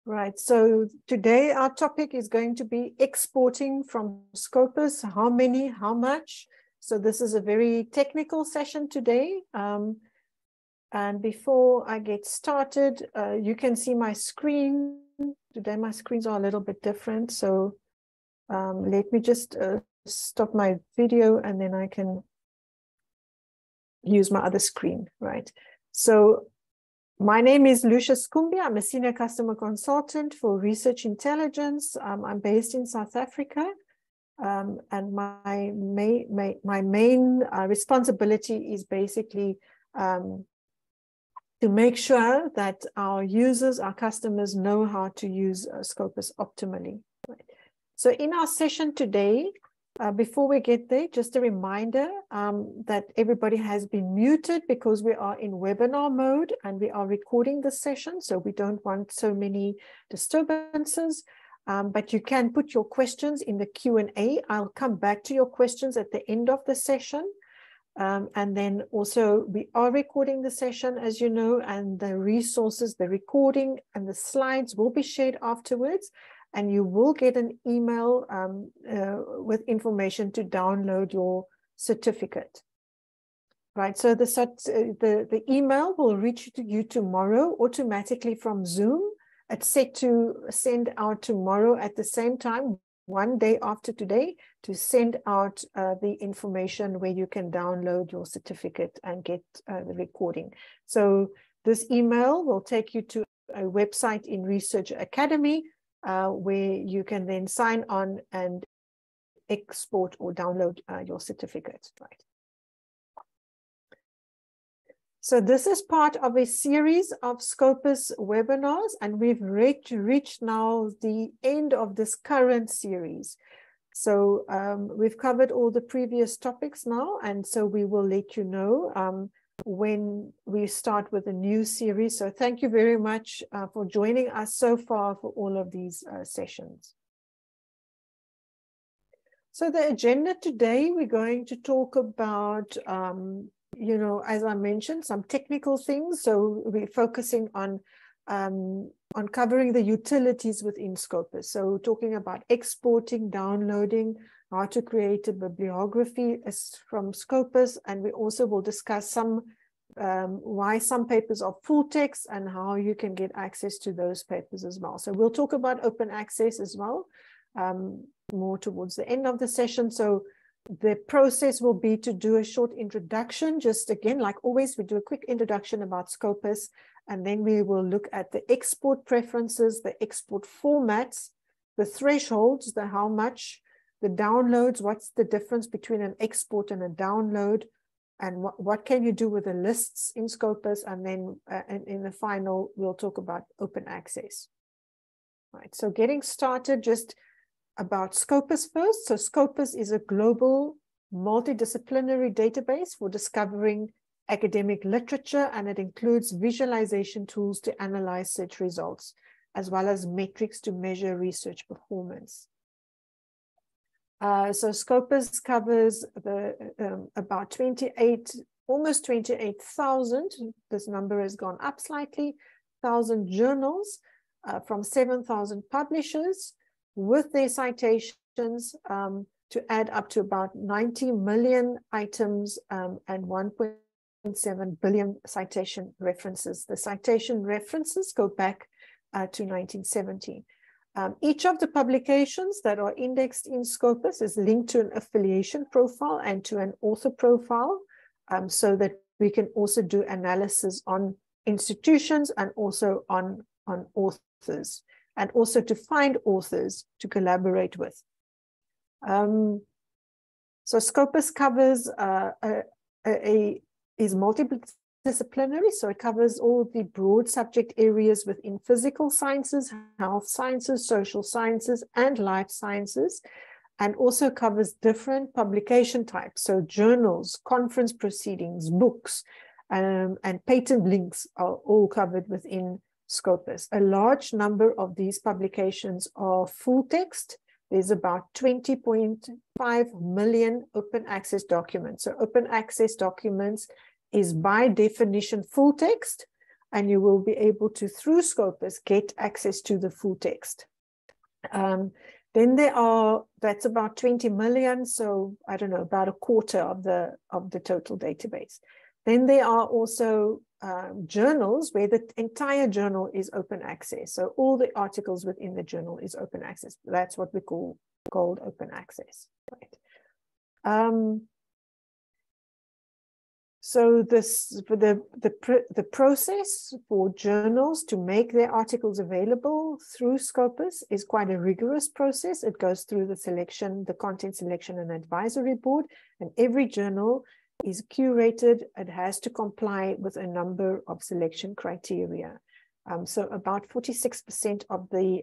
Right, so today our topic is going to be exporting from Scopus. How many, how much? So this is a very technical session today. And before I get started, you can see my screen. Today my screens are a little bit different. So let me just stop my video and then I can use my other screen, right? So my name is Lucius Kumbi. I'm a senior customer consultant for research intelligence. I'm based in South Africa. And my main responsibility is basically to make sure that our users, our customers know how to use Scopus optimally. Right? So in our session today, before we get there, just a reminder that everybody has been muted because we are in webinar mode and we are recording the session. So we don't want so many disturbances, but you can put your questions in the Q&A. I'll come back to your questions at the end of the session. And then also we are recording the session, as you know, and the resources, the recording and the slides will be shared afterwards. And you will get an email with information to download your certificate. Right, so the email will reach you tomorrow automatically from Zoom. It's set to send out tomorrow at the same time, one day after today, to send out the information where you can download your certificate and get the recording. So this email will take you to a website in Research Academy, where you can then sign on and export or download your certificate, right? So this is part of a series of Scopus webinars, and we've reached now the end of this current series. So we've covered all the previous topics now, and so we will let you know when we start with a new series. So thank you very much for joining us so far for all of these sessions. So the agenda today, we're going to talk about, you know, as I mentioned, some technical things. So we're focusing on covering the utilities within Scopus. So talking about exporting, downloading, how to create a bibliography from Scopus, and we also will discuss some why some papers are full text and how you can get access to those papers as well. So we'll talk about open access as well, more towards the end of the session. So the process will be to do a short introduction, just again, like always, we do a quick introduction about Scopus, and then we will look at the export preferences, the export formats, the thresholds, the how much, the downloads, what's the difference between an export and a download, and what can you do with the lists in Scopus, and then in the final, we'll talk about open access. Right, so getting started, just about Scopus first. So Scopus is a global multidisciplinary database for discovering academic literature, and it includes visualization tools to analyze search results, as well as metrics to measure research performance. So Scopus covers about almost 28,000, this number has gone up slightly, 1,000 journals from 7,000 publishers with their citations to add up to about 90 million items and 1.7 billion citation references. The citation references go back to 1970. Each of the publications that are indexed in Scopus is linked to an affiliation profile and to an author profile, so that we can also do analysis on institutions and also on authors, and also to find authors to collaborate with. So Scopus covers is multidisciplinary, so it covers all the broad subject areas within physical sciences, health sciences, social sciences, and life sciences, and also covers different publication types. So journals, conference proceedings, books, and patent links are all covered within Scopus. A large number of these publications are full text. There's about 20.5 million open access documents. So open access documents is by definition full text, and you will be able to, through Scopus, get access to the full text. Then that's about 20 million, so I don't know, about a quarter of the total database. Then there are also journals where the entire journal is open access. So all the articles within the journal is open access. That's what we call gold open access. Right. So the process for journals to make their articles available through Scopus is quite a rigorous process. It goes through the selection, the content selection and advisory board, and every journal is curated. It has to comply with a number of selection criteria. So about 46% of the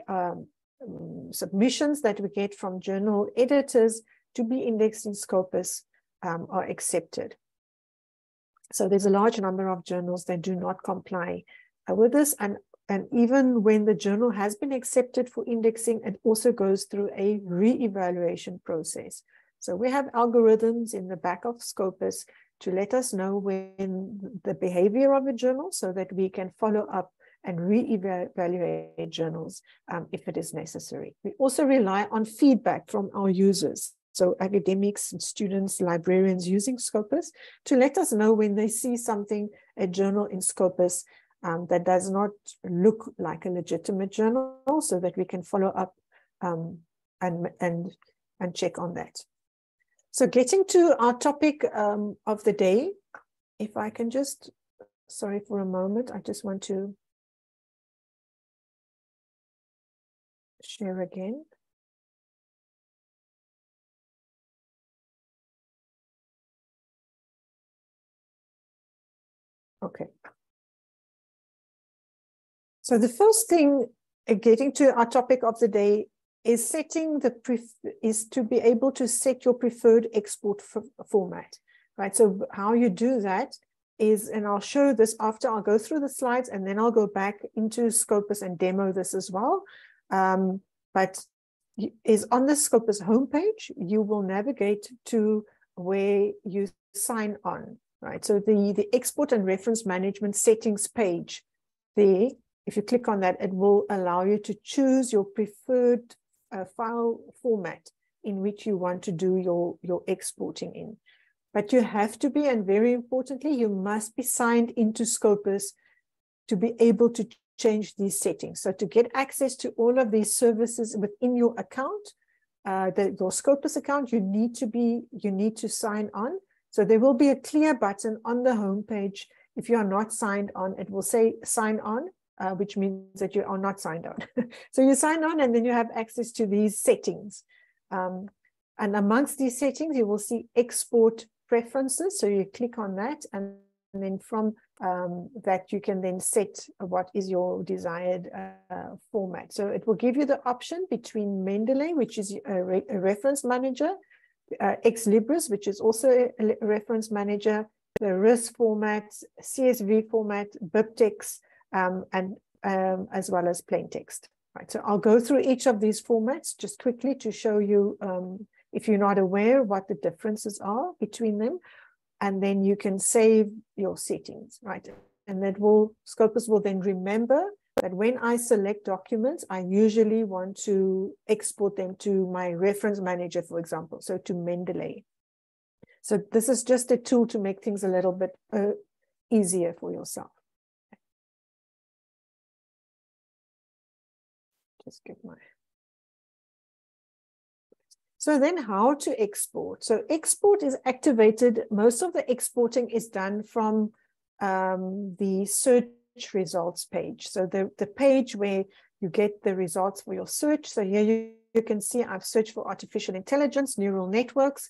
submissions that we get from journal editors to be indexed in Scopus are accepted. So there's a large number of journals that do not comply with this. And even when the journal has been accepted for indexing, it also goes through a re-evaluation process. So we have algorithms in the back of Scopus to let us know when the behavior of a journal so that we can follow up and re-evaluate journals if it is necessary. We also rely on feedback from our users. So academics and students, librarians using Scopus to let us know when they see something, a journal in Scopus that does not look like a legitimate journal, so that we can follow up and check on that. So getting to our topic of the day, if I can just, sorry for a moment, I just want to share again. Okay. So the first thing, getting to our topic of the day, is to be able to set your preferred export format, right? So how you do that is, and I'll show this after, I'll go through the slides and then I'll go back into Scopus and demo this as well. But is on the Scopus homepage, you will navigate to where you sign on. Right, so the export and reference management settings page there, if you click on that, it will allow you to choose your preferred file format in which you want to do your exporting in. But you have to be, and very importantly, you must be signed into Scopus to be able to change these settings. So to get access to all of these services within your account, your Scopus account, you need to sign on. So there will be a clear button on the homepage. If you are not signed on, it will say sign on, which means that you are not signed on. So you sign on and then you have access to these settings. And amongst these settings, you will see export preferences. So you click on that, and then from that, you can then set what is your desired format. So it will give you the option between Mendeley, which is a reference manager, Ex Libris, which is also a reference manager, the RIS format, CSV format, BibTeX, and as well as plain text. Right, so I'll go through each of these formats just quickly to show you, if you're not aware, what the differences are between them, and then you can save your settings, right? And that Scopus will then remember that when I select documents, I usually want to export them to my reference manager, for example, so to Mendeley. So this is just a tool to make things a little bit easier for yourself. Just get my... So then how to export? So export is activated. Most of the exporting is done from the search results page. So the page where you get the results for your search. So here you can see I've searched for artificial intelligence, neural networks,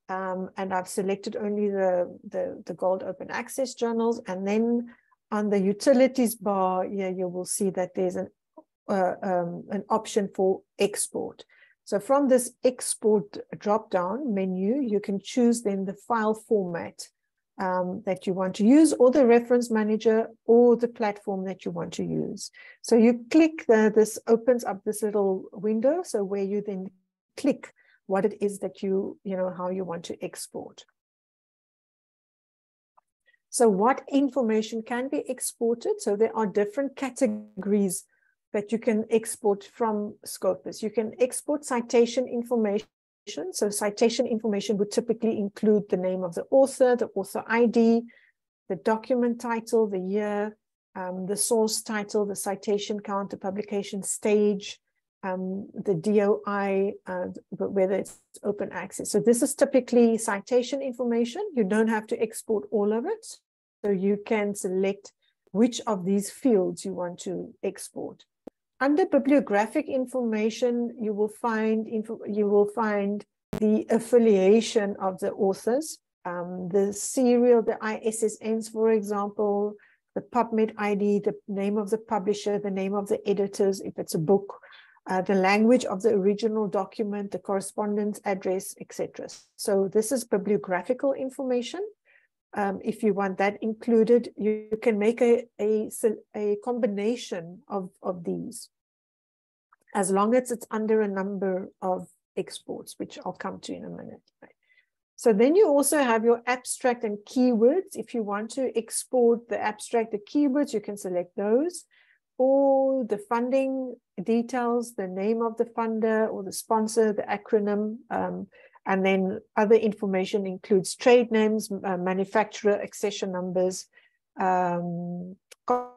and I've selected only the gold open access journals. And then on the utilities bar, here you will see that there's an option for export. So from this export drop-down menu, you can choose then the file format that you want to use, or the reference manager, or the platform that you want to use. So you click, this opens up this little window, so where you then click what it is that how you want to export. So what information can be exported? So there are different categories that you can export from Scopus. You can export citation information. So citation information would typically include the name of the author ID, the document title, the year, the source title, the citation count, the publication stage, the DOI, whether it's open access. So this is typically citation information. You don't have to export all of it. So you can select which of these fields you want to export. Under bibliographic information, you will find the affiliation of the authors, the serial, the ISSNs, for example, the PubMed ID, the name of the publisher, the name of the editors, if it's a book, the language of the original document, the correspondence address, etc. So this is bibliographical information. If you want that included, you can make a combination of these, as long as it's under a number of exports, which I'll come to in a minute. Right? So then you also have your abstract and keywords. If you want to export the abstract, the keywords, you can select those, or the funding details, the name of the funder or the sponsor, the acronym, and then other information includes trade names, manufacturer, accession numbers,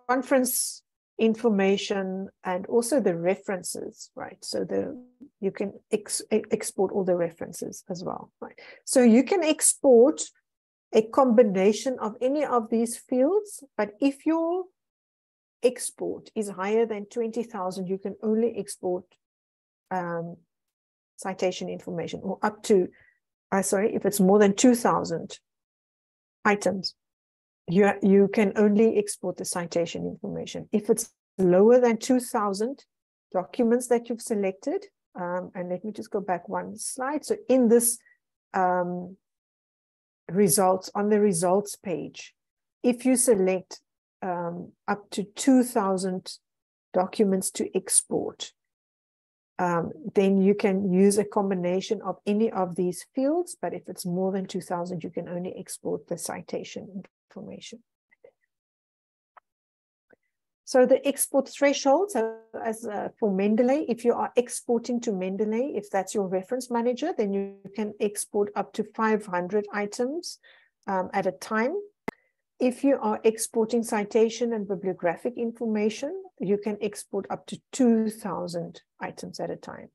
conference information, and also the references, right? So you can export all the references as well, right? So you can export a combination of any of these fields, but if your export is higher than 20,000, you can only export citation information, or up to, if it's more than 2,000 items, you can only export the citation information. If it's lower than 2,000 documents that you've selected, and let me just go back one slide. So in this results, on the results page, if you select up to 2,000 documents to export, then you can use a combination of any of these fields, but if it's more than 2,000, you can only export the citation information. So the export thresholds, for Mendeley, if you are exporting to Mendeley, if that's your reference manager, then you can export up to 500 items at a time. If you are exporting citation and bibliographic information, you can export up to 2,000 items at a time.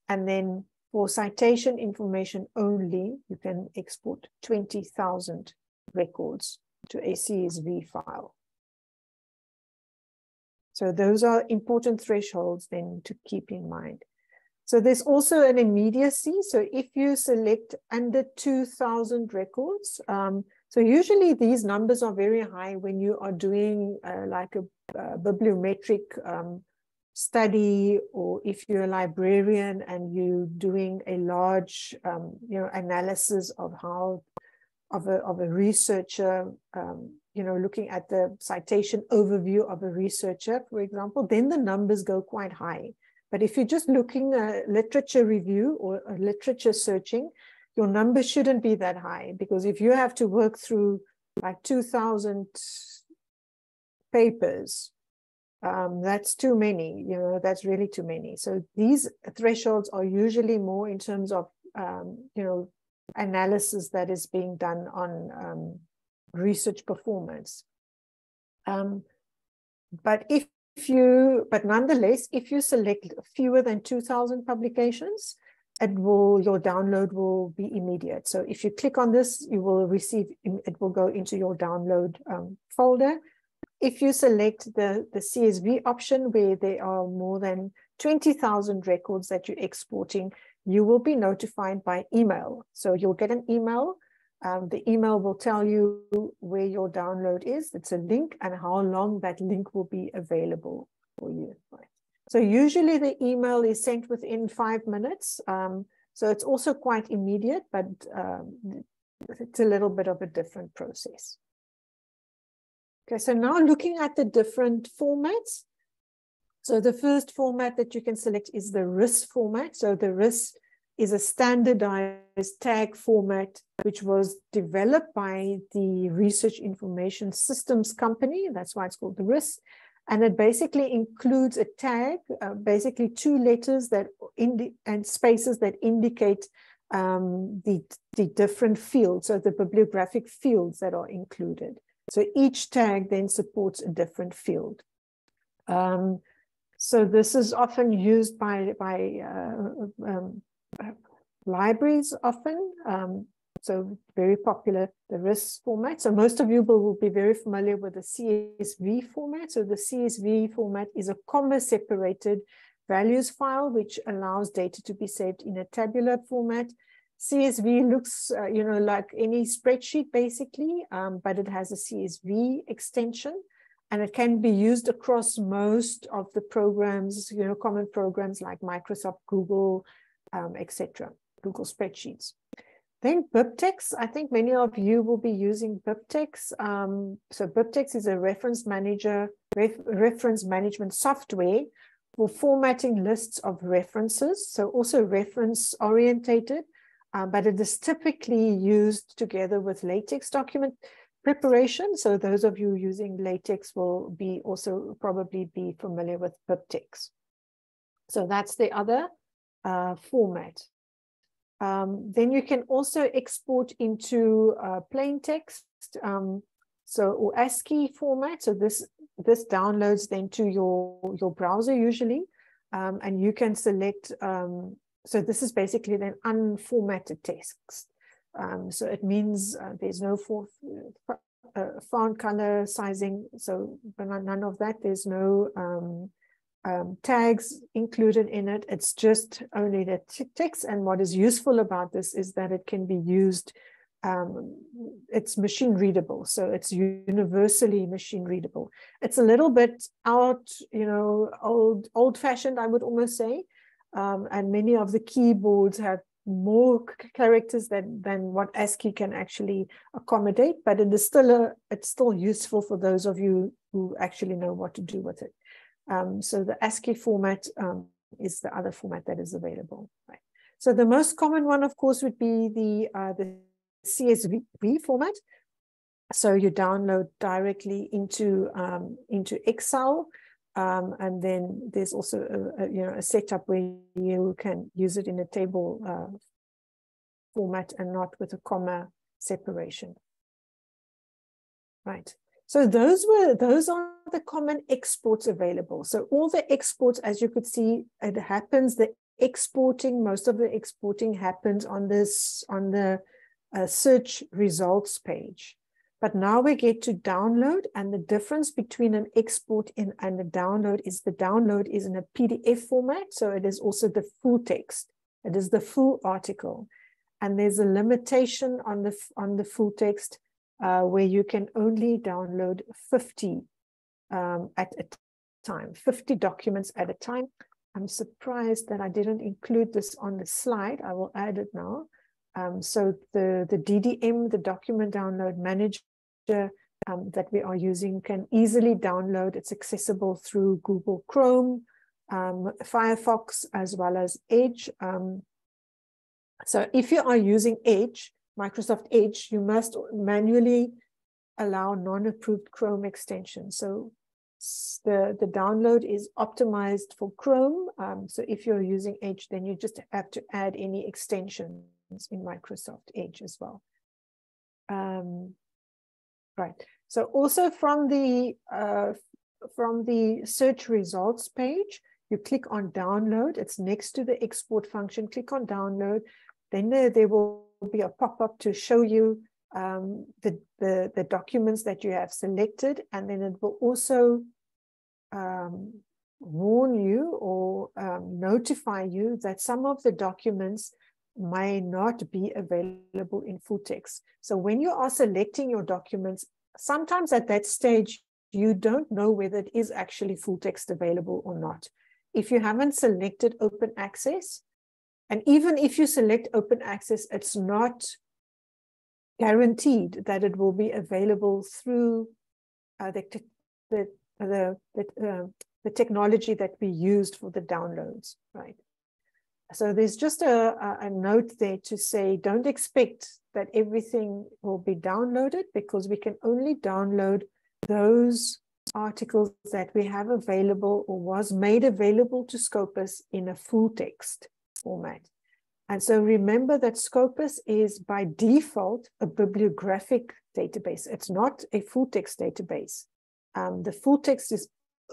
And then for citation information only, you can export 20,000 records to a CSV file. So those are important thresholds then to keep in mind. So there's also an immediacy. So if you select under 2,000 records, so usually these numbers are very high when you are doing like a bibliometric study, or if you're a librarian and you're doing a large analysis of how of a researcher, looking at the citation overview of a researcher, for example, then the numbers go quite high. But if you're just looking at literature review or literature searching, your number shouldn't be that high, because if you have to work through like 2,000 papers, that's too many, that's really too many. So these thresholds are usually more in terms of, analysis that is being done on research performance. But nonetheless, if you select fewer than 2,000 publications, your download will be immediate. So if you click on this, you will receive, it will go into your download folder. If you select the CSV option, where there are more than 20,000 records that you're exporting, you will be notified by email. So you'll get an email. The email will tell you where your download is. It's a link, and how long that link will be available for you. Right? So usually the email is sent within 5 minutes. So it's also quite immediate, but it's a little bit of a different process. Okay, so now looking at the different formats. So the first format that you can select is the RIS format. So the RIS is a standardized tag format which was developed by the Research Information Systems Company. That's why it's called the RIS. And it basically includes a tag, basically 2 letters that and spaces that indicate the different fields, so the bibliographic fields that are included. So each tag then supports a different field. So this is often used by libraries often. So very popular, the RIS format. So most of you will be very familiar with the CSV format. So the CSV format is a comma-separated values file, which allows data to be saved in a tabular format. CSV looks, like any spreadsheet basically, but it has a CSV extension, and it can be used across most of the programs, common programs like Microsoft, Google, etc., Google Spreadsheets. Then BibTeX, I think many of you will be using BibTeX. So BibTeX is a reference management software for formatting lists of references. So also reference orientated, but it is typically used together with LaTeX document preparation. So those of you using LaTeX will be also probably be familiar with BibTeX. So that's the other format. Then you can also export into plain text, or ASCII format. So this downloads then to your browser usually, and you can select. So this is basically then unformatted text. So it means there's no font color sizing. So none of that. There's no tags included in it. It's just only the text. And what is useful about this is that it can be used, it's machine readable. So it's universally machine readable. It's a little bit old fashioned, I would almost say. And many of the keyboards have more characters than what ASCII can actually accommodate, but it is it's still useful for those of you who actually know what to do with it. So the ASCII format is the other format that is available. Right. So the most common one, of course, would be the CSV format. So you download directly into Excel, and then there's also a setup where you can use it in a table format and not with a comma separation. Right. So those are the common exports available. So all the exports, as you could see, most of the exporting happens on the search results page. But now we get to download, and the difference between an export and a download is the download is in a PDF format. So it is also the full text. It is the full article. And there's a limitation on the full text, where you can only download 50 at a time, 50 documents at a time. I'm surprised that I didn't include this on the slide. I will add it now. So the DDM, the document download manager that we are using, can easily download. It's accessible through Google Chrome, Firefox, as well as Edge. So if you are using Edge, Microsoft Edge, you must manually allow non-approved Chrome extensions. So the download is optimized for Chrome. So if you're using Edge, then you just have to add any extensions in Microsoft Edge as well. Right. So also from the search results page, you click on download. It's next to the export function. Click on download. Then there will be a pop-up to show you the documents that you have selected, and then it will also warn you or notify you that some of the documents may not be available in full text. So when you are selecting your documents, sometimes at that stage, you don't know whether it is actually full text available or not. If you haven't selected open access, and even if you select open access, it's not guaranteed that it will be available through the technology that we used for the downloads, right? So there's just a note there to say, don't expect that everything will be downloaded, because we can only download those articles that we have available or was made available to Scopus in a full text format. And so remember that Scopus is by default a bibliographic database. It's not a full text database. The full text is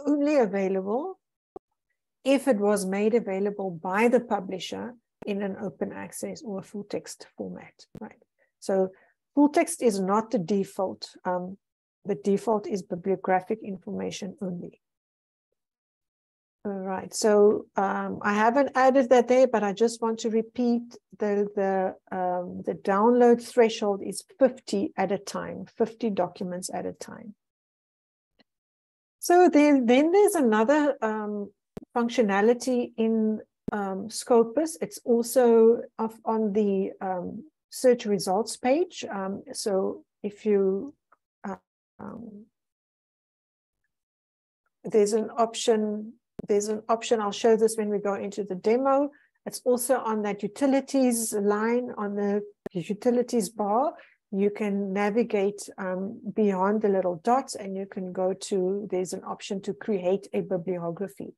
only available if it was made available by the publisher in an open access or a full text format, right? So full text is not the default. The default is bibliographic information only. All right, so I haven't added that there, but I just want to repeat the download threshold is 50 at a time, 50 documents at a time. So then there's another functionality in Scopus. It's also on the search results page. So if you there's an option. I'll show this when we go into the demo. It's also on that utilities line on the utilities bar. You can navigate beyond the little dots, and you can go to, there's an option to create a bibliography.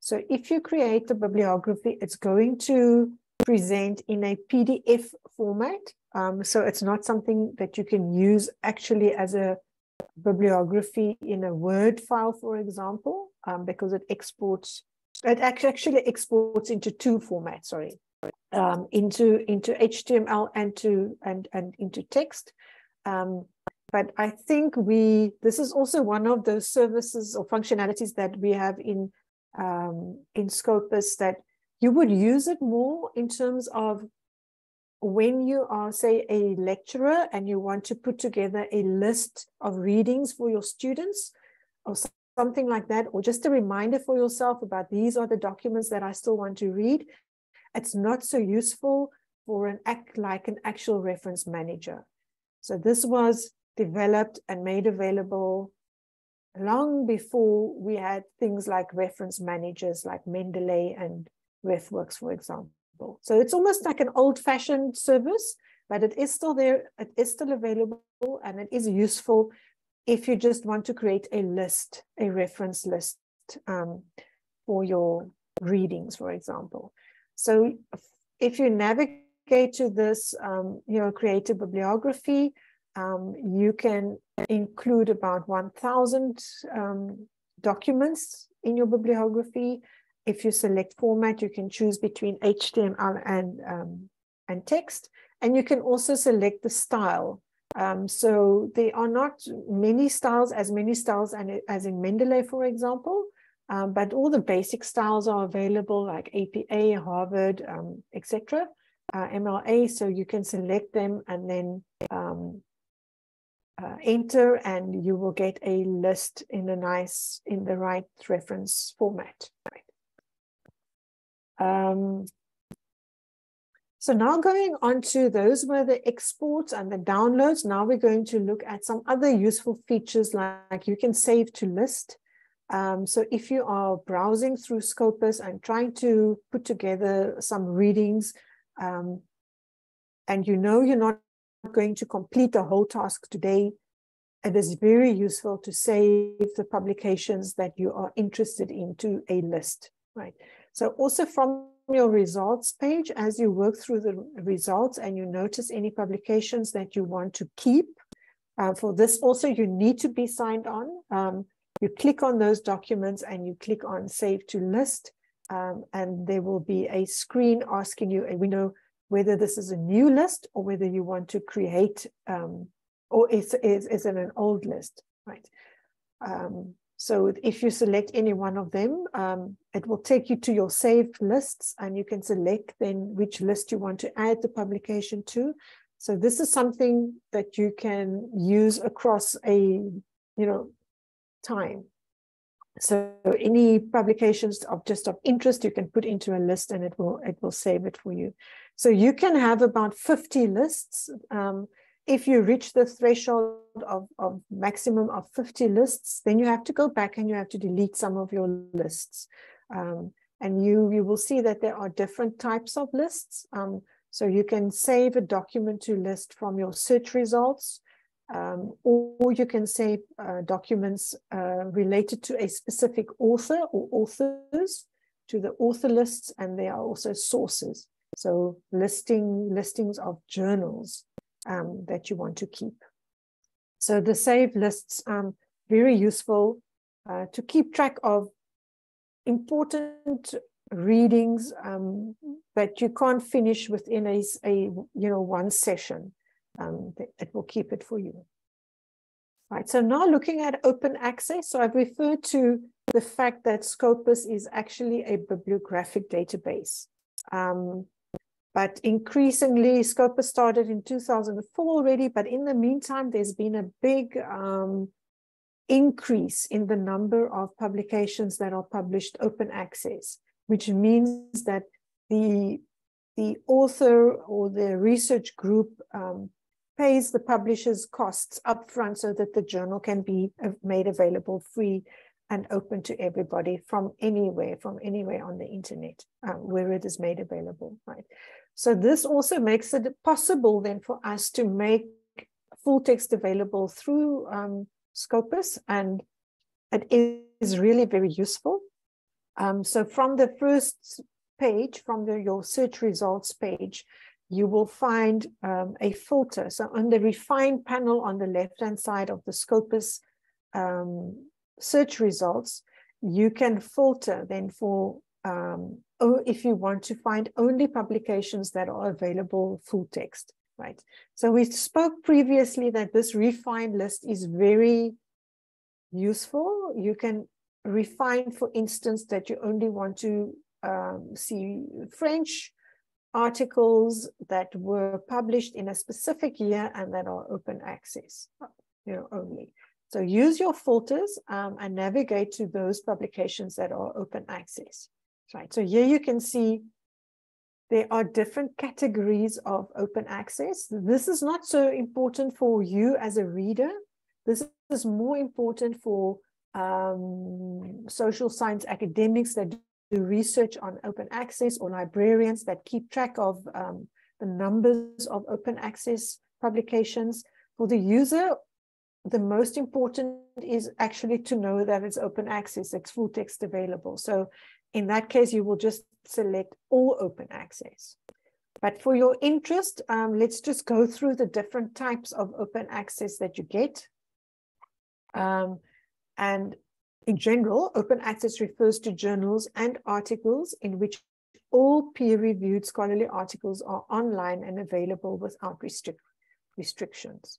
So if you create a bibliography, it's going to present in a PDF format. So it's not something that you can use actually as a bibliography in a Word file, for example, because it actually exports into two formats, sorry, into HTML and into text. But I think this is also one of those services or functionalities that we have in Scopus, that you would use it more in terms of when you are, say, a lecturer and you want to put together a list of readings for your students or something like that, or just a reminder for yourself about these are the documents that I still want to read. It's not so useful for an actual reference manager. So this was developed and made available long before we had things like reference managers like Mendeley and RefWorks, for example. So it's almost like an old-fashioned service, but it is still there, it is still available, and it is useful if you just want to create a list, a reference list for your readings, for example. So if you navigate to this, create a bibliography, you can include about 1,000 documents in your bibliography. If you select format, you can choose between HTML and text, and you can also select the style. So there are not many styles, as in Mendeley, for example, but all the basic styles are available, like APA, Harvard, etc., MLA. So you can select them and then enter, and you will get a list in the right reference format. Right. So now going on to those were the exports and the downloads. Now we're going to look at some other useful features, like you can save to list. So if you are browsing through Scopus and trying to put together some readings, and you're not going to complete the whole task today, it is very useful to save the publications that you are interested in to a list, right? So also from your results page, as you work through the results and you notice any publications that you want to keep, for this also you need to be signed on. You click on those documents and you click on Save to List, and there will be a screen asking you a window whether this is a new list or whether you want to create, or is it an old list, right? So if you select any one of them, it will take you to your saved lists, and you can select then which list you want to add the publication to. So this is something that you can use across a time. So any publications of interest you can put into a list, and it will save it for you. So you can have about 50 lists. If you reach the threshold of maximum of 50 lists, then you have to go back and you have to delete some of your lists. And you will see that there are different types of lists. So you can save a document to list from your search results, or you can save documents related to a specific author or authors to the author lists, and there are also sources. So listings of journals that you want to keep. So the save lists very useful to keep track of important readings that you can't finish within a one session. It will keep it for you. Right. So now looking at open access. So I've referred to the fact that Scopus is actually a bibliographic database. But increasingly, Scopus started in 2004 already, but in the meantime, there's been a big increase in the number of publications that are published open access, which means that the author or the research group pays the publisher's costs upfront so that the journal can be made available free and open to everybody from anywhere on the internet where it is made available, right? So this also makes it possible then for us to make full text available through Scopus, and it is really very useful. So from the first page, from your search results page, you will find a filter. So on the refine panel on the left-hand side of the Scopus search results, you can filter then for if you want to find only publications that are available full text, right? So we spoke previously that this refined list is very useful. You can refine, for instance, that you only want to see French articles that were published in a specific year and that are open access, only. So use your filters and navigate to those publications that are open access. Right. So here you can see there are different categories of open access. This is not so important for you as a reader. This is more important for social science academics that do research on open access, or librarians that keep track of the numbers of open access publications. For the user, the most important is actually to know that it's open access, it's full text available. So in that case, you will just select all open access. But for your interest, let's just go through the different types of open access that you get. And in general, open access refers to journals and articles in which all peer-reviewed scholarly articles are online and available without restrictions.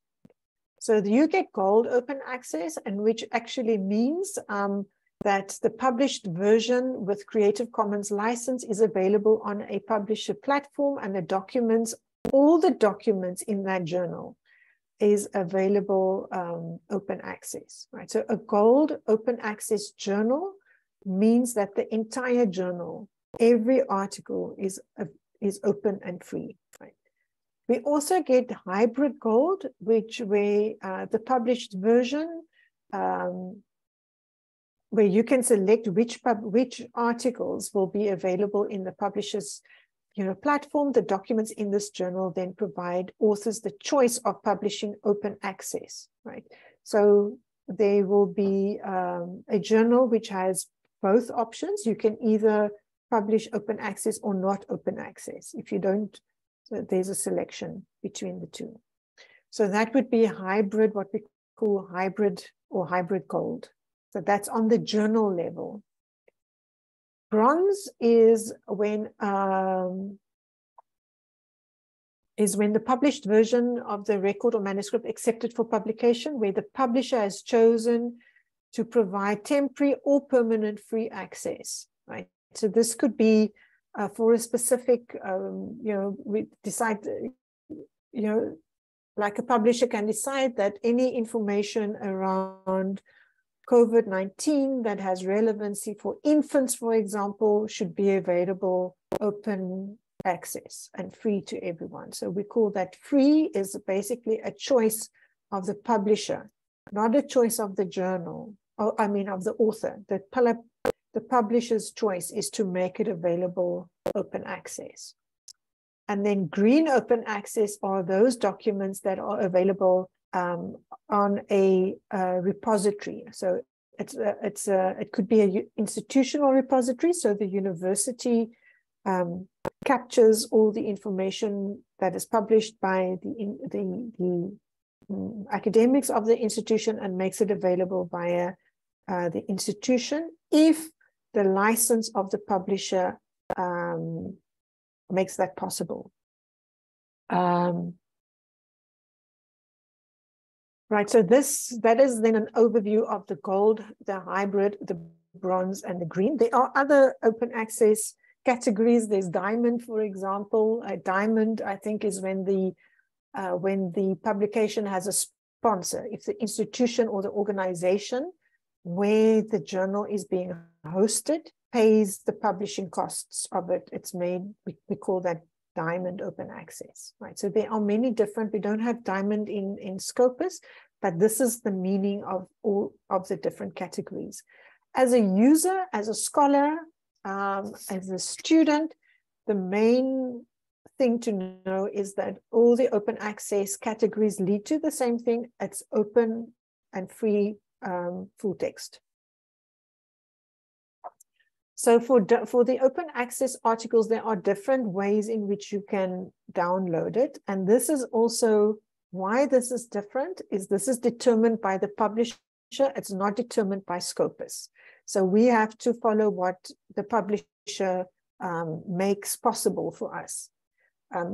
So you get gold open access, and which actually means that the published version with Creative Commons license is available on a publisher platform, and the documents, all the documents in that journal is available open access, right? So a gold open access journal means that the entire journal, every article is open and free, right? We also get hybrid gold, where the published version, where you can select which articles will be available in the publisher's platform. The documents in this journal then provide authors the choice of publishing open access, right? So there will be a journal which has both options. You can either publish open access or not open access. If you don't, so there's a selection between the two. So that would be hybrid, what we call hybrid or hybrid gold. So that's on the journal level. Bronze is when the published version of the record or manuscript accepted for publication, where the publisher has chosen to provide temporary or permanent free access, right? So this could be for a specific, we decide, like a publisher can decide that any information around COVID-19 that has relevancy for infants, for example, should be available open access and free to everyone. So we call that free is basically a choice of the publisher, not a choice of the journal, of the author. The the publisher's choice is to make it available open access. And then green open access are those documents that are available on a repository. So it could be an institutional repository. So the university captures all the information that is published by the academics of the institution and makes it available via the institution if the license of the publisher makes that possible. Right, so that is then an overview of the gold, the hybrid, the bronze, and the green. There are other open access categories. There's diamond, for example. A diamond, I think, is when the publication has a sponsor. If the institution or the organization where the journal is being hosted pays the publishing costs of it, it's made, we call that diamond open access, right? So there are many different, we don't have diamond in Scopus, but this is the meaning of all of the different categories. As a user, as a scholar, as a student, the main thing to know is that all the open access categories lead to the same thing. It's open and free full text. So for the open access articles, there are different ways in which you can download it. And this is also why this is different, is this is determined by the publisher. It's not determined by Scopus. So we have to follow what the publisher makes possible for us.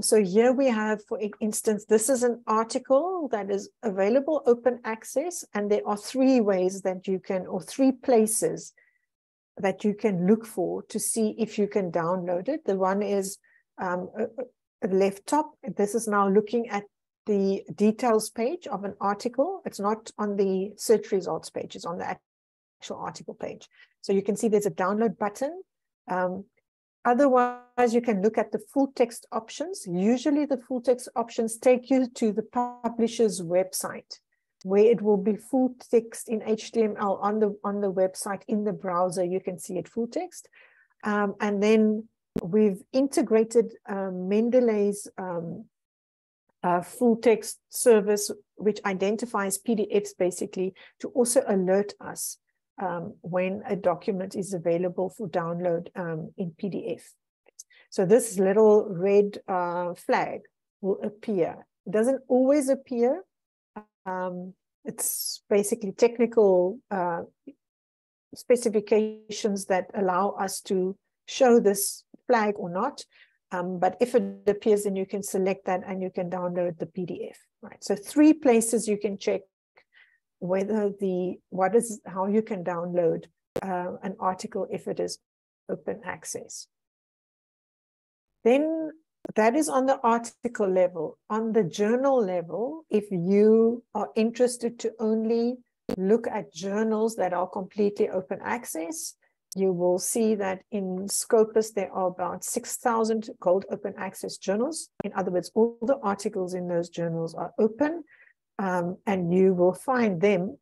So here we have, for instance, this is an article that is available open access, and there are three ways that you can, or three places that you can look for to see if you can download it. The one is left top. This is now looking at the details page of an article. It's not on the search results page, it's on the actual article page. So you can see there's a download button. Otherwise, you can look at the full text options. Usually the full text options take you to the publisher's website, where it will be full text in HTML on the website. In the browser, you can see it full text. And then we've integrated Mendeley's full text service, which identifies PDFs basically to also alert us when a document is available for download in PDF. So this little red flag will appear. It doesn't always appear. It's basically technical specifications that allow us to show this flag or not. But if it appears, then you can select that and you can download the PDF. Right. So three places you can check whether how you can download an article if it is open access. Then that is on the article level. On the journal level, if you are interested to only look at journals that are completely open access, you will see that in Scopus, there are about 6,000 gold open access journals. In other words, all the articles in those journals are open, and you will find them,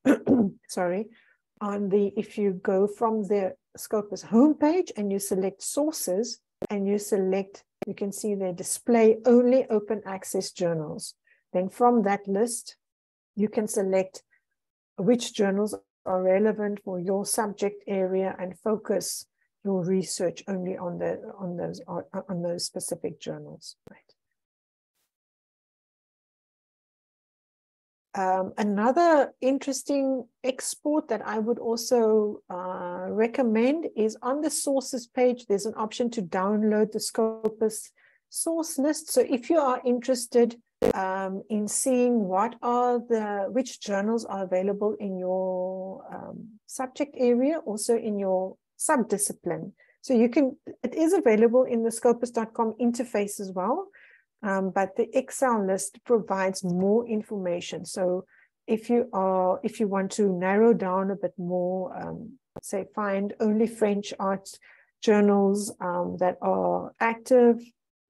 sorry, if you go from the Scopus homepage and you select sources and you select, you can see they display only open access journals. Then from that list, you can select which journals are relevant for your subject area and focus your research only on those specific journals. Right. Another interesting export that I would also recommend is on the sources page. There's an option to download the Scopus source list. So if you are interested in seeing which journals are available in your subject area, also in your subdiscipline. So it is available in the scopus.com interface as well, but the Excel list provides more information. So if you want to narrow down a bit more, say find only French art journals that are active,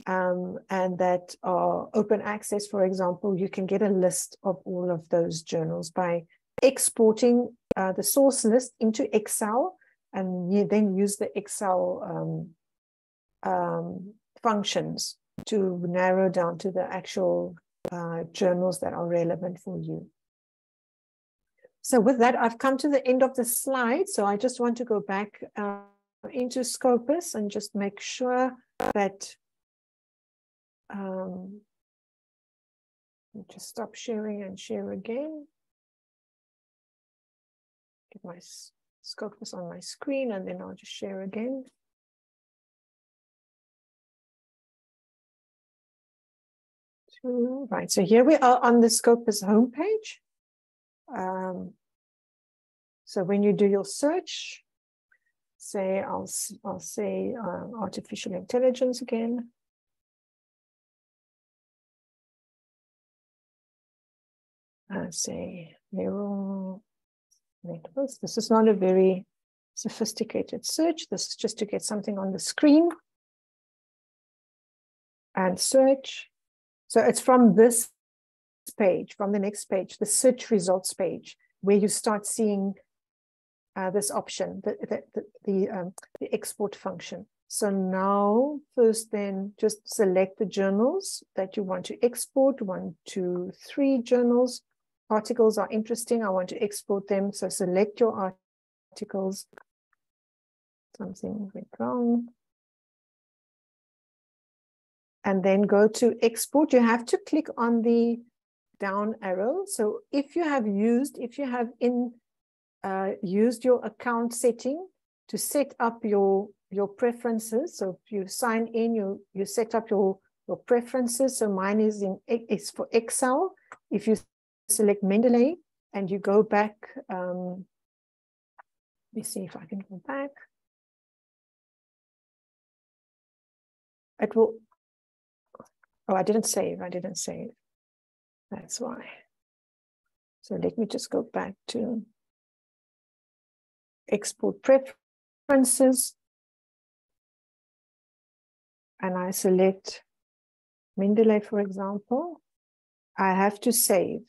and that are open access, for example, you can get a list of all of those journals by exporting the source list into Excel and you then use the Excel functions to narrow down to the actual journals that are relevant for you. So with that, I've come to the end of the slide. So I just want to go back into Scopus and just make sure that just stop sharing and share again. Get my Scopus on my screen, and then I'll just share again. Right, so here we are on the Scopus homepage. So when you do your search, say I'll say artificial intelligence again. Say neural networks. This is not a very sophisticated search. This is just to get something on the screen and search. So it's from this page, from the next page, the search results page, where you start seeing this option, the export function. So now, first then, just select the journals that you want to export. 1, 2, 3 journals. Articles are interesting. I want to export them. So select your articles. Something went wrong. And then go to export. You have to click on the down arrow. So if you have used your account setting to set up your preferences. So if you sign in, you set up your preferences. So mine is for Excel. If you select Mendeley and you go back, let me see if I can go back. It will. Oh, I didn't save. That's why. So let me just go back to export preferences. And I select Mendeley, for example. I have to save.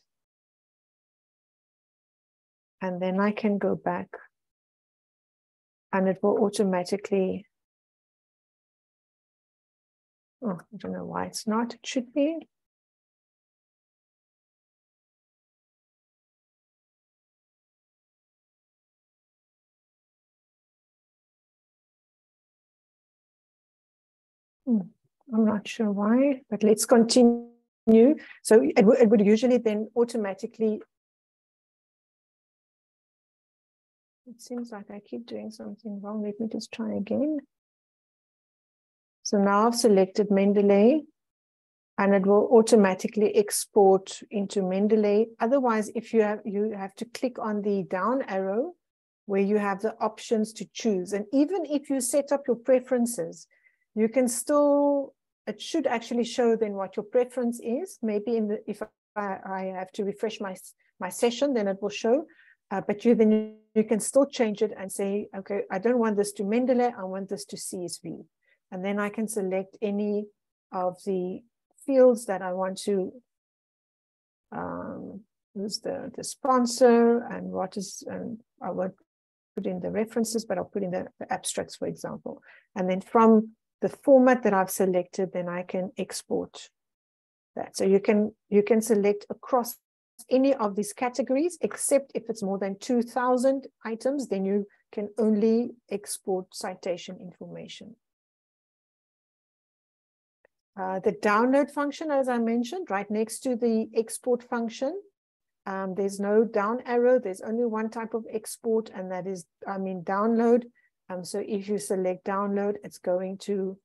And then I can go back and it will automatically. Oh, I don't know why it's not. It should be. I'm not sure why, but let's continue. So it would usually then automatically. It seems like I keep doing something wrong. Let me just try again. So now I've selected Mendeley, and it will automatically export into Mendeley. Otherwise, if you have to click on the down arrow where you have the options to choose. And even if you set up your preferences, you can still, it should actually show then what your preference is. Maybe if I have to refresh my session, then it will show. But you can still change it and say, okay, I don't want this to Mendeley, I want this to CSV. And then I can select any of the fields that I want to use the sponsor and what is, and I won't put in the references, but I'll put in the abstracts, for example. And then from the format that I've selected, then I can export that. So you can select across any of these categories, except if it's more than 2,000 items, then you can only export citation information. The download function, as I mentioned, right next to the export function, there's no down arrow. There's only one type of export, and that is, download. So if you select download, it's going to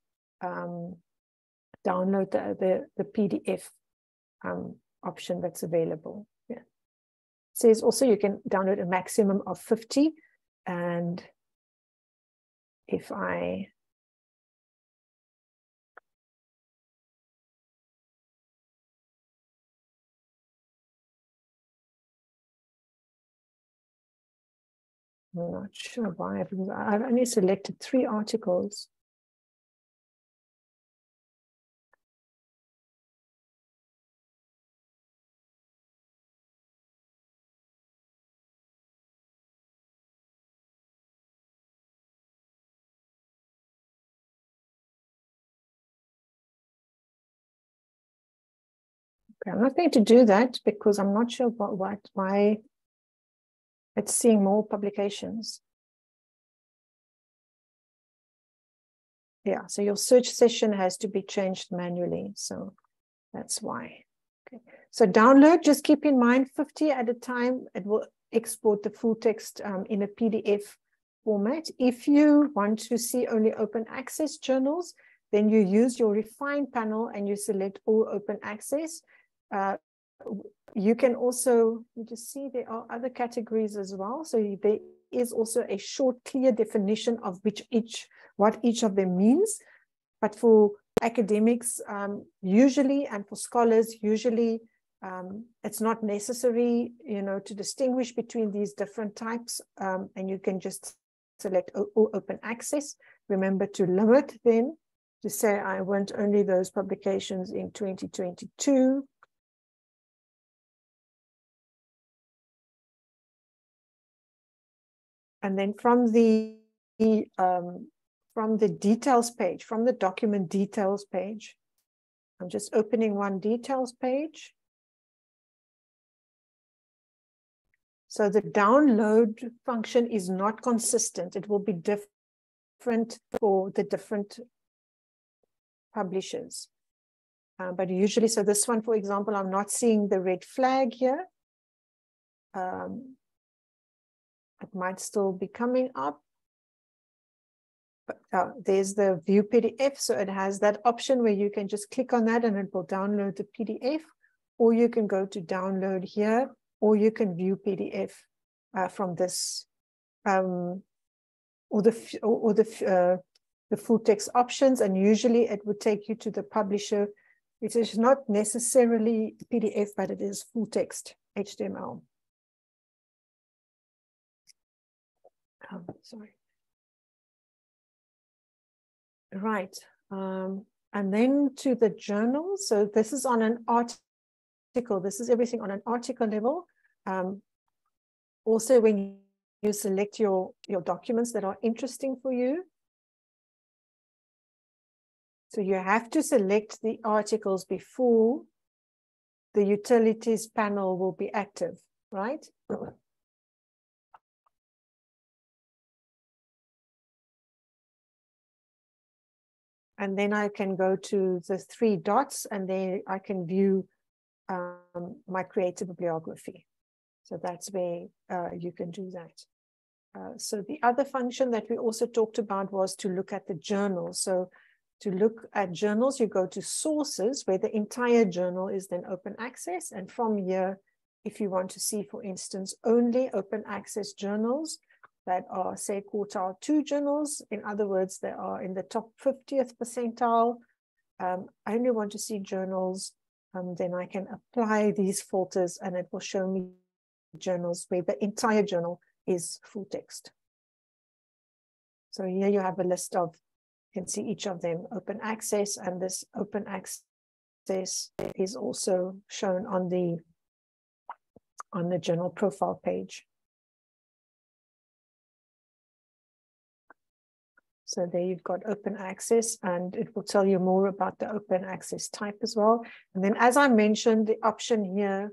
download the PDF option that's available. Yeah. It says also you can download a maximum of 50. And if I'm not sure why, because I've only selected 3 articles. Okay, I'm not going to do that because I'm not sure why it's seeing more publications. Yeah, so your search session has to be changed manually. So that's why. Okay. So download, just keep in mind 50 at a time. It will export the full text in a PDF format. If you want to see only open access journals, then you use your refine panel and you select all open access. You can also, you just see there are other categories as well. So there is also a short, clear definition of what each of them means. But for academics, usually, and for scholars, usually, it's not necessary, to distinguish between these different types, and you can just select all open access. Remember to limit then, to say I want only those publications in 2022. And then from the details page, from the document details page, I'm just opening one details page. So the download function is not consistent. It will be different for the different publishers. But usually, so this one, for example, I'm not seeing the red flag here. It might still be coming up. But there's the view PDF. So it has that option where you can just click on that and it will download the PDF, or you can go to download here, or you can view PDF from this, or the full text options. And usually it would take you to the publisher. It is not necessarily PDF, but it is full text HTML. Sorry. Right. And then to the journal. So this is on an article. This is everything on an article level. Also, when you select your documents that are interesting for you. So you have to select the articles before the utilities panel will be active, right? And then I can go to the 3 dots and then I can view my creative bibliography. So that's where you can do that. So the other function that we also talked about was to look at the journals. So to look at journals, you go to sources where the entire journal is then open access. And from here, if you want to see, for instance, only open access journals that are, say, quartile 2 journals, in other words, they are in the top 50th percentile. I only want to see journals, then I can apply these filters and it will show me journals where the entire journal is full text. So here you have a list of, you can see each of them open access, and this open access is also shown on the journal profile page. So there you've got open access, and it will tell you more about the open access type as well. And then, as I mentioned, the option here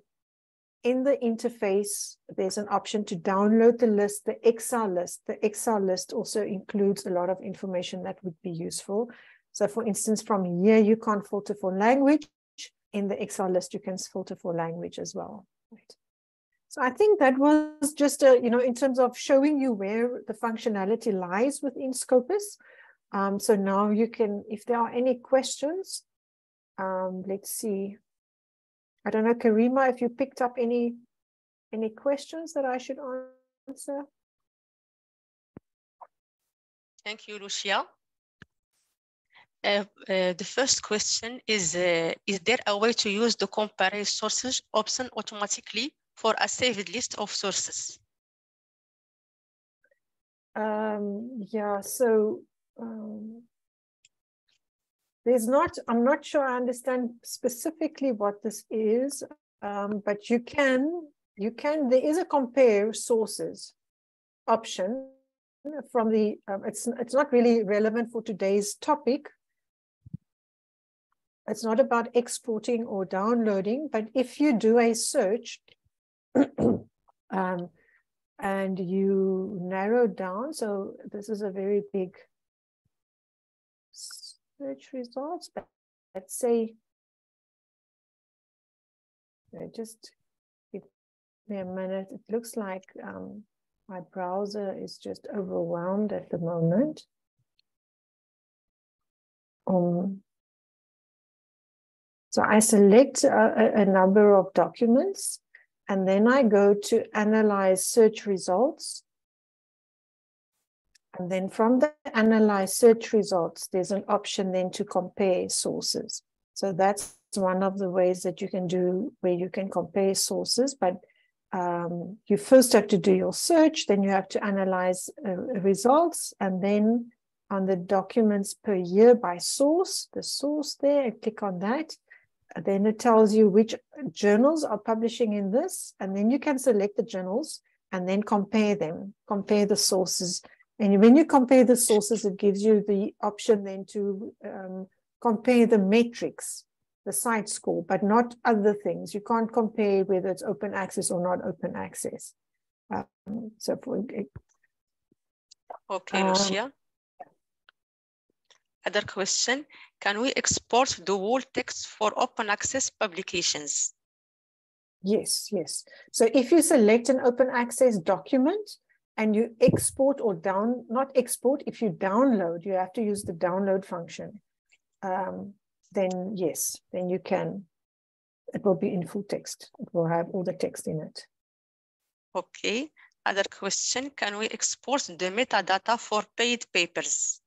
in the interface, there's an option to download the list, the Excel list. The Excel list also includes a lot of information that would be useful. So for instance, from here, you can't filter for language. In the Excel list, you can filter for language as well. Right. So I think that was just in terms of showing you where the functionality lies within Scopus. So now you can, if there are any questions, let's see. I don't know, Karima, if you picked up any questions that I should answer. Thank you, Lucia. The first question is there a way to use the compare sources option automatically for a saved list of sources? Yeah, so there's not, I'm not sure I understand specifically what this is, but you can, there is a compare sources option from the, it's not really relevant for today's topic, it's not about exporting or downloading, but if you do a search and you narrow down, so this is a very big search results, but let's say, just give me a minute. It looks like my browser is just overwhelmed at the moment. So I select a number of documents, and then I go to analyze search results. And then from the analyze search results, there's an option then to compare sources. So that's one of the ways that you can do where you can compare sources, but you first have to do your search, then you have to analyze results, and then on the documents per year by source, the source there, and click on that. Then it tells you which journals are publishing in this, and then you can select the journals and then compare them, compare the sources. And when you compare the sources, it gives you the option then to compare the metrics, the site score, but not other things. You can't compare whether it's open access or not open access. Okay, Lucia. Other question, can we export the whole text for open access publications? Yes, yes. So if you select an open access document and you export or not export, if you download, you have to use the download function. Then yes, then you can, it will be in full text. It will have all the text in it. Okay. Other question, can we export the metadata for paid papers?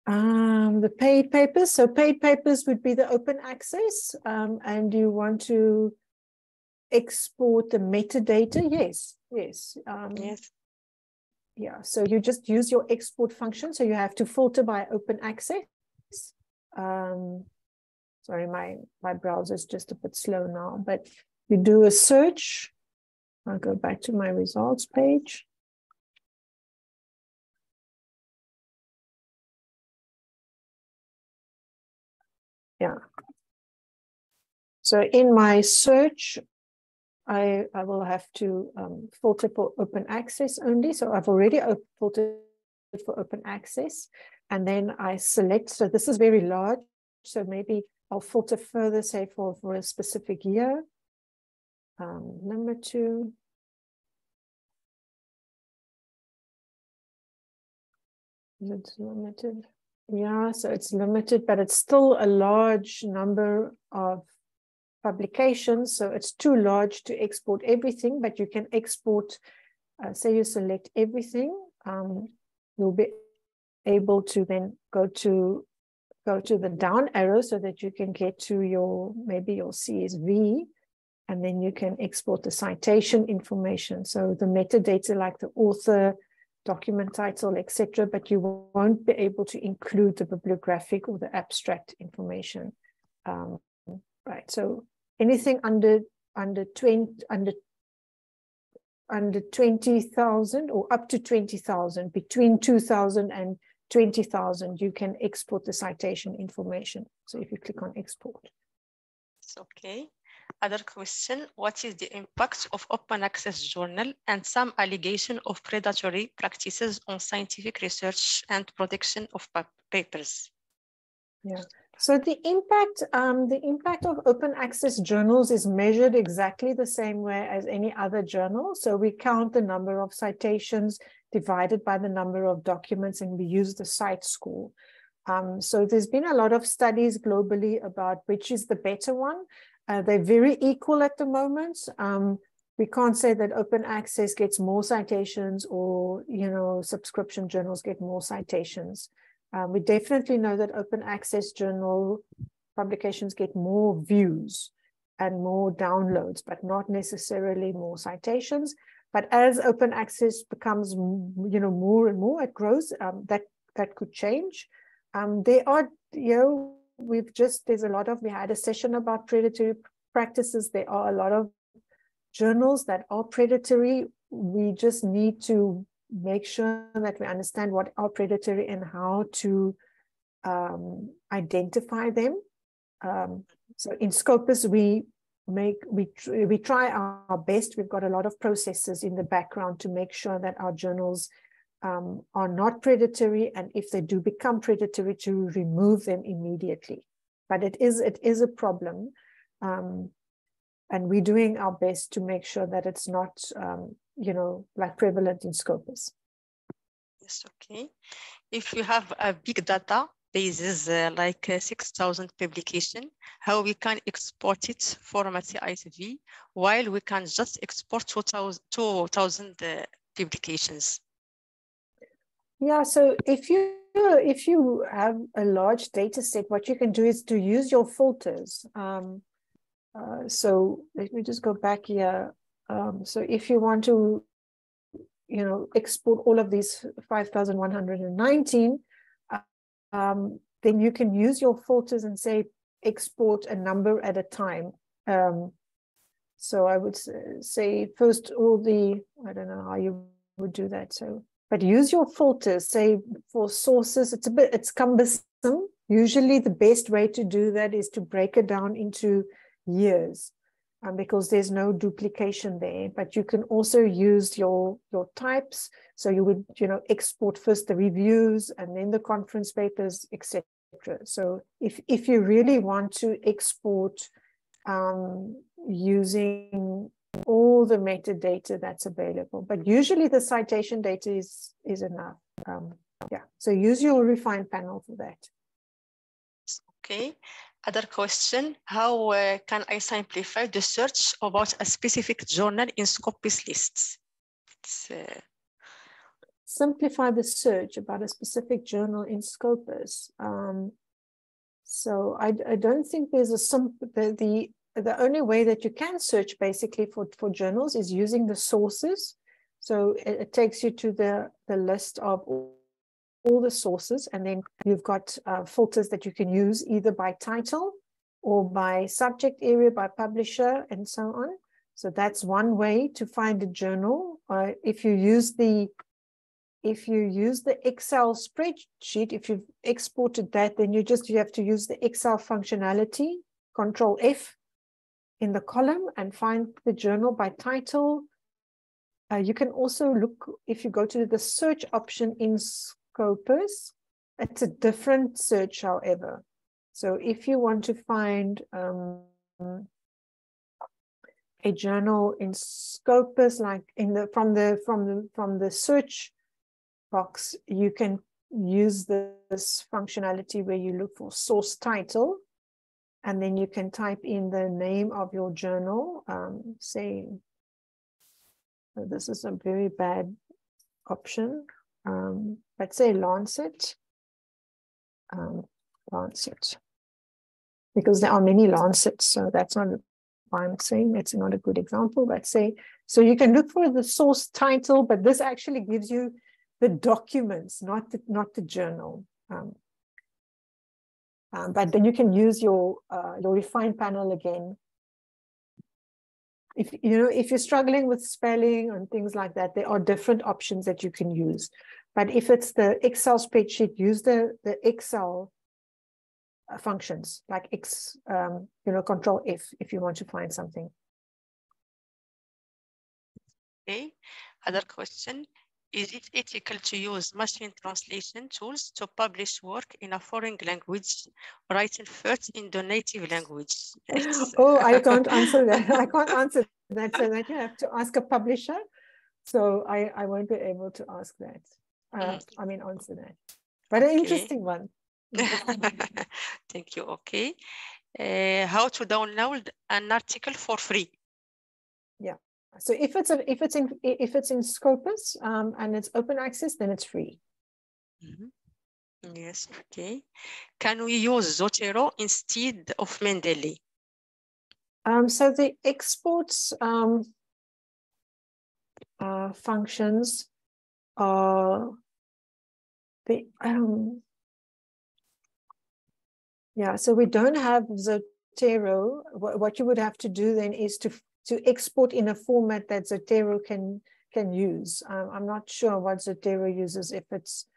The paid papers, so paid papers would be the open access, and you want to export the metadata. Yes, yes. Yes. Yeah, so you just use your export function. So you have to filter by open access. Sorry, my browser is just a bit slow now, but you do a search. I'll go back to my results page. Yeah. So in my search, I will have to filter for open access only. So I've already filtered for open access, and then I select. So this is very large. So maybe I'll filter further, say for a specific year. Number 2. Is it limited? Yeah, so it's limited, but it's still a large number of publications. So it's too large to export everything, but you can export, say you select everything, you'll be able to then go to the down arrow so that you can get to your, maybe your CSV, and then you can export the citation information. So the metadata like the author, document title, etc., but you won't be able to include the bibliographic or the abstract information. Right. So anything under 20,000 or up to 20,000, between 2,000 and 20,000, you can export the citation information. So if you click on export. It's okay. Other question, what is the impact of open access journal and some allegation of predatory practices on scientific research and protection of papers? Yeah. So the impact of open access journals is measured exactly the same way as any other journal. So we count the number of citations divided by the number of documents, and we use the site score. So there's been a lot of studies globally about which is the better one. They're very equal at the moment. We can't say that open access gets more citations or, subscription journals get more citations. We definitely know that open access journal publications get more views and more downloads, but not necessarily more citations. But as open access becomes, more and more, it grows, that could change. There are, we had a session about predatory practices. There are a lot of journals that are predatory. We just need to make sure that we understand what are predatory and how to identify them. So in Scopus, we try our best. We've got a lot of processes in the background to make sure that our journals are not predatory, and if they do become predatory, to remove them immediately. But it is a problem, and we're doing our best to make sure that it's not, like prevalent in Scopus. Yes, okay. If you have a big data bases like 6,000 publication, how we can export it format CSV while we can just export 2,000 publications? Yeah, so if you have a large data set, what you can do is to use your filters. So let me just go back here. So if you want to, export all of these 5,119, then you can use your filters and say export a number at a time. So I would say first all the, I don't know how you would do that. So, but use your filters. Say for sources, it's cumbersome. Usually the best way to do that is to break it down into years, because there's no duplication there. But you can also use your types. So you would, export first the reviews and then the conference papers, etc. So if you really want to export using all the metadata that's available, but usually the citation data is enough. Yeah, so use your refined panel for that. Okay. Other question, how can I simplify the search about a specific journal in Scopus lists? Simplify the search about a specific journal in Scopus. So I don't think there's the only way that you can search basically for journals is using the sources. So it takes you to the list of all the sources, and then you've got filters that you can use either by title or by subject area, by publisher, and so on. So that's one way to find a journal. If you use the Excel spreadsheet, if you've exported that, then you have to use the Excel functionality, Control F in the column, and find the journal by title. You can also look, if you go to the search option in Scopus, it's a different search, however. So if you want to find a journal in Scopus, like from the search box, you can use this functionality where you look for source title, and then you can type in the name of your journal. Say, this is a very bad option, but say Lancet, Lancet, because there are many Lancets, so that's not why I'm saying it's not a good example, but say, so you can look for the source title, but this actually gives you the documents, not the journal. But then you can use your refined panel again. If you're struggling with spelling and things like that, there are different options that you can use. But if it's the Excel spreadsheet, use the Excel functions like Control F if you want to find something. Okay. Other question. Is it ethical to use machine translation tools to publish work in a foreign language, written first in the native language? Oh, I can't answer that. I can't answer that. So that you have to ask a publisher. So I won't be able to ask that. Answer that. But okay. An interesting one. Thank you. Okay. How to download an article for free? Yeah. So if it's in Scopus and it's open access, then it's free. Mm-hmm. Yes. Okay. Can we use Zotero instead of Mendeley? So the exports functions are yeah. So we don't have Zotero. What you would have to do then is to export in a format that Zotero can use. I'm not sure what Zotero uses, if it's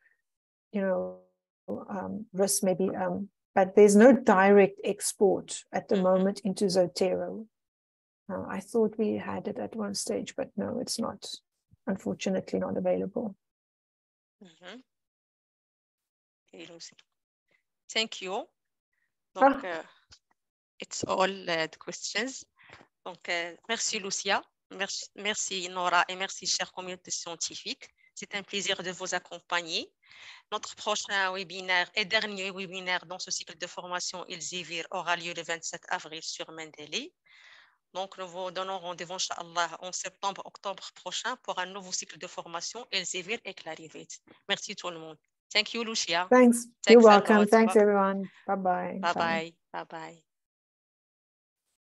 risk maybe, but there's no direct export at the moment into Zotero. I thought we had it at one stage, but no, it's not, unfortunately not available. Thank you. Donc, it's all the questions. Donc, merci Lucia, merci Nora et merci chère communauté scientifique. C'est un plaisir de vous accompagner. Notre prochain webinaire et dernier webinaire dans ce cycle de formation Elsevier aura lieu le 27 avril sur Mendeley. Donc, nous vous donnons rendez-vous, Inch'Allah, en septembre-octobre prochain pour un nouveau cycle de formation Elsevier et Clarivate. Merci tout le monde. Thank you, Lucia. Thanks. You're welcome. Thanks, everyone. Bye-bye. Bye-bye. Bye-bye.